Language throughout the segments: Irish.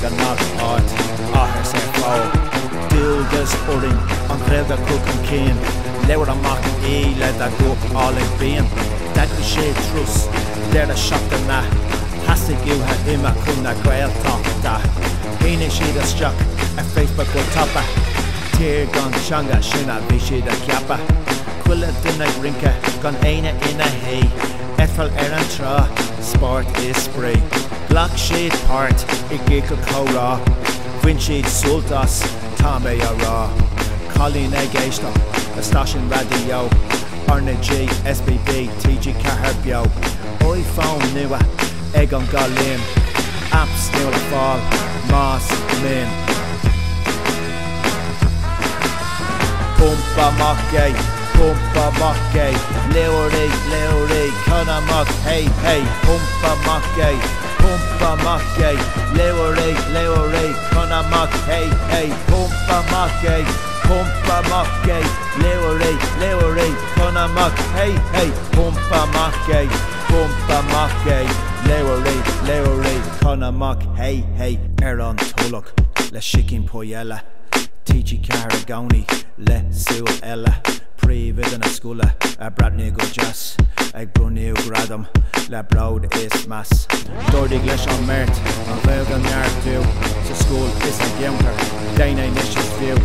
an nach art ahar sé fá Dúgus oring an réilga cúcan céan leabhar amach le a go ála bíon Dagú sé trús deir a seachtainna Hasig giútha ima chun na gaeltachta Bhíonn siad isteach ar Facebook go tapa Tír gan teanga sin a bhí siad a ceappa Cuile duine rince gan éine ina hé Eiffel ar an trá sport is spray Glach siad páirt I gcéil chomhrá Bhain siad soltas tá mé a rá Colín ag éisteach a stáisiún radio Arna G, SBB, TG Cahar Bio Oi phone nua ag an galíon Apps nua fáil Más min Pumpa mac é Leorí, Conamach, hey, Pumpa mac é Leorí, Conamach, hey, Pumpa mac é Leorí, Conamach, hey, Pumpa mac é Leorí, Conamach, hey, ar an tólach le sicin poiella TG Cahar Gownie le siúil eile Príomh in a scoile a bradniú go jazz ag bruniú gradam le brod is mas Dúirdigh leis an mert an bheag an neartú sa scúil is a geamtar daine níos is fiú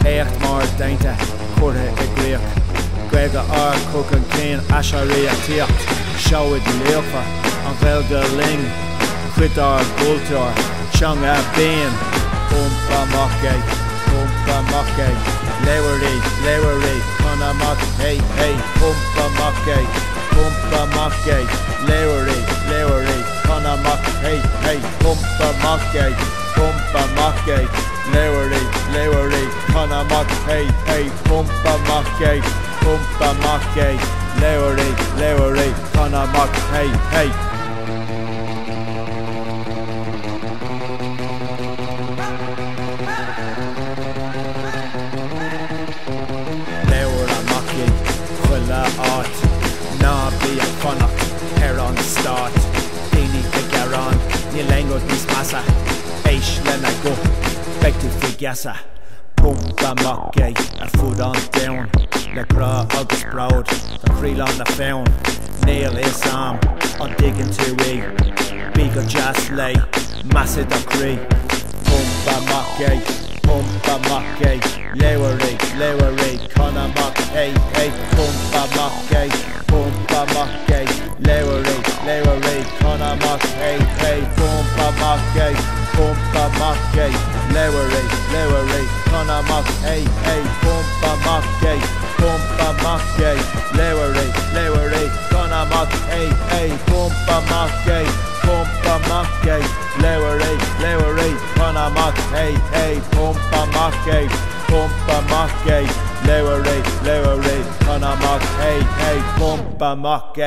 éacht mar dainte cuairtha I gríoch Gréga cúcan céan aisearí a tíocht seoid léofa an bheilga ling chuidár gúilteoir teanga bíon Pumpa mac é Leorí, Conamach, hey, Pumpa mac é Leorí, Conamach, hey, Pumpa mac é Leorí, Conamach, hey, Pumpa mac é Leorí, Conamach, hey Ná bí a fannach ar an start Daoine a garán ní lengod níos masa Éis lena go beagtú fi geasa Pumpa mac é ar fud an down le grá agus brod Tá chrílan na fewn Níl is am an diggin tú Bí go jazz lei masid a crí Pumpa mac é Leorí, Conamach, hey, Pumpa mac é Leorí, Conamach, hey, Pumpa mac é Leorí, Conamach, hey, Pumpa mac é Leorí, Conamach, hey, Pumpa mac é Leorí, Conamach, hey, Pumpa mac é Leorí, Conamach, hey, Pumpa mac é